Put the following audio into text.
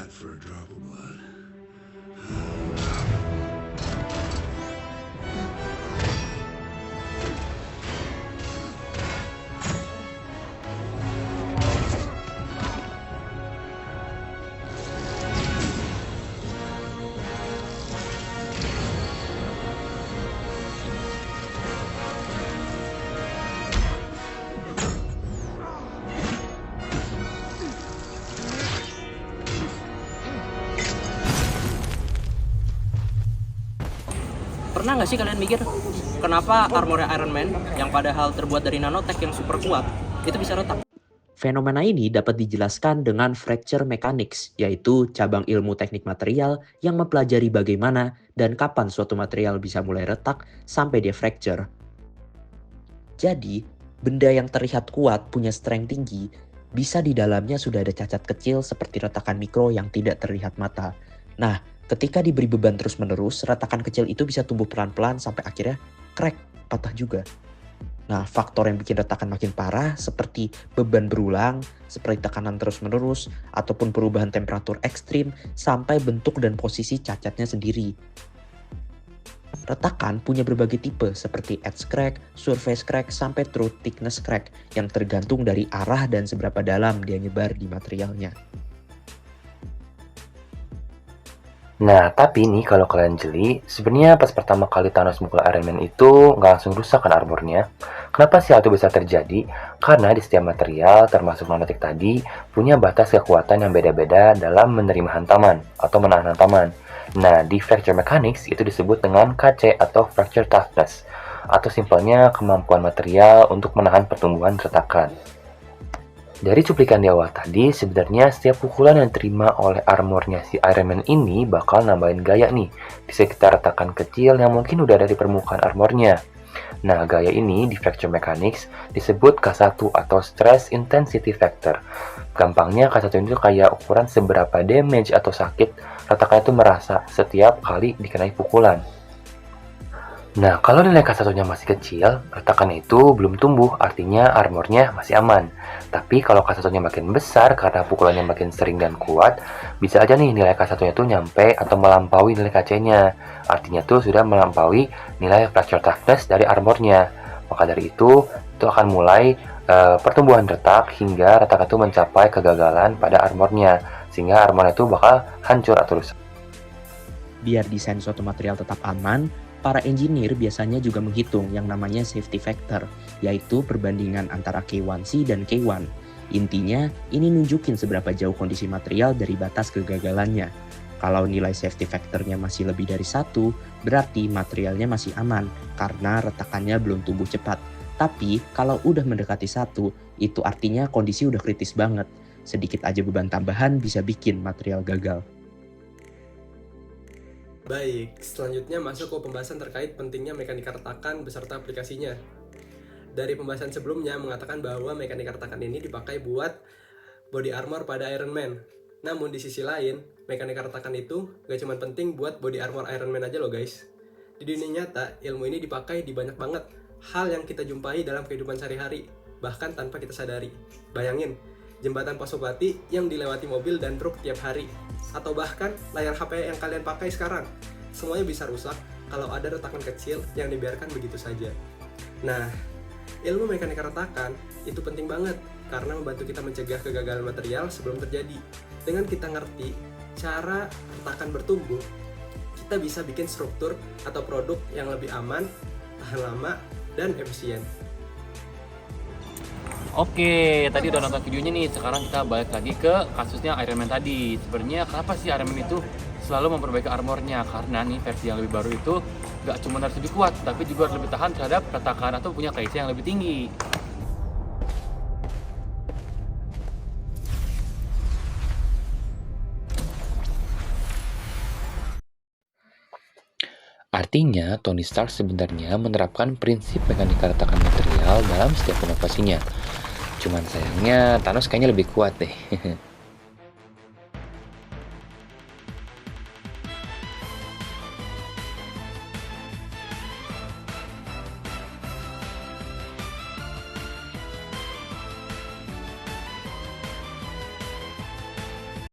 that for a drop of blood. Pernah nggak sih kalian mikir kenapa armornya Iron Man yang padahal terbuat dari nanotech yang super kuat itu bisa retak? Fenomena ini dapat dijelaskan dengan fracture mechanics, yaitu cabang ilmu teknik material yang mempelajari bagaimana dan kapan suatu material bisa mulai retak sampai dia fracture. Jadi, benda yang terlihat kuat punya strength tinggi, bisa di dalamnya sudah ada cacat kecil seperti retakan mikro yang tidak terlihat mata. Nah, ketika diberi beban terus-menerus, retakan kecil itu bisa tumbuh pelan-pelan sampai akhirnya crack, patah juga. Nah, faktor yang bikin retakan makin parah seperti beban berulang, seperti tekanan terus-menerus, ataupun perubahan temperatur ekstrim sampai bentuk dan posisi cacatnya sendiri. Retakan punya berbagai tipe seperti edge crack, surface crack, sampai true thickness crack yang tergantung dari arah dan seberapa dalam dia nyebar di materialnya. Nah, tapi nih kalau kalian jeli, sebenarnya pas pertama kali Thanos mukul Iron Man itu nggak langsung rusak kan armornya. Kenapa sih hal itu bisa terjadi? Karena di setiap material, termasuk nanotech tadi, punya batas kekuatan yang beda-beda dalam menerima hantaman atau menahan hantaman. Nah, di fracture mechanics itu disebut dengan KC atau fracture toughness, atau simpelnya kemampuan material untuk menahan pertumbuhan retakan. Dari cuplikan di awal tadi, sebenarnya setiap pukulan yang diterima oleh armornya si Iron Man ini bakal nambahin gaya nih di sekitar retakan kecil yang mungkin udah ada di permukaan armornya. Nah, gaya ini di fracture mechanics disebut K1 atau Stress Intensity Factor. Gampangnya K1 itu kayak ukuran seberapa damage atau sakit retakan itu merasa setiap kali dikenai pukulan. Nah, kalau nilai K1-nya masih kecil, retakan itu belum tumbuh, artinya armornya masih aman. Tapi kalau K1-nya makin besar karena pukulannya makin sering dan kuat, bisa aja nih nilai K1-nya tuh nyampe atau melampaui nilai KC-nya. Artinya tuh sudah melampaui nilai fracture toughness dari armornya. Maka dari itu akan mulai pertumbuhan retak hingga retakan itu mencapai kegagalan pada armornya. Sehingga armornya itu bakal hancur atau rusak. Biar desain suatu material tetap aman, para engineer biasanya juga menghitung yang namanya safety factor, yaitu perbandingan antara K1C dan K1. Intinya, ini nunjukin seberapa jauh kondisi material dari batas kegagalannya. Kalau nilai safety factornya masih lebih dari 1, berarti materialnya masih aman karena retakannya belum tumbuh cepat. Tapi kalau udah mendekati 1, itu artinya kondisi udah kritis banget. Sedikit aja beban tambahan bisa bikin material gagal. Baik, selanjutnya masuk ke pembahasan terkait pentingnya mekanika retakan beserta aplikasinya. Dari pembahasan sebelumnya mengatakan bahwa mekanika retakan ini dipakai buat body armor pada Iron Man. Namun di sisi lain, mekanika retakan itu gak cuma penting buat body armor Iron Man aja loh guys. Di dunia nyata, ilmu ini dipakai di banyak banget hal yang kita jumpai dalam kehidupan sehari-hari, bahkan tanpa kita sadari. Bayangin, jembatan Pasopati yang dilewati mobil dan truk tiap hari, atau bahkan layar HP yang kalian pakai sekarang. Semuanya bisa rusak kalau ada retakan kecil yang dibiarkan begitu saja. Nah, ilmu mekanika retakan itu penting banget karena membantu kita mencegah kegagalan material sebelum terjadi. Dengan kita ngerti cara retakan bertumbuh, kita bisa bikin struktur atau produk yang lebih aman, tahan lama, dan efisien. Oke, tadi udah nonton videonya nih. Sekarang kita balik lagi ke kasusnya Iron Man tadi. Sebenarnya kenapa sih Iron Man itu selalu memperbaiki armornya? Karena nih versi yang lebih baru itu gak cuma harus lebih kuat, tapi juga harus lebih tahan terhadap retakan atau punya KC yang lebih tinggi. Artinya, Tony Stark sebenarnya menerapkan prinsip mekanika retakan material dalam setiap inovasinya. Cuman sayangnya Thanos kayaknya lebih kuat deh.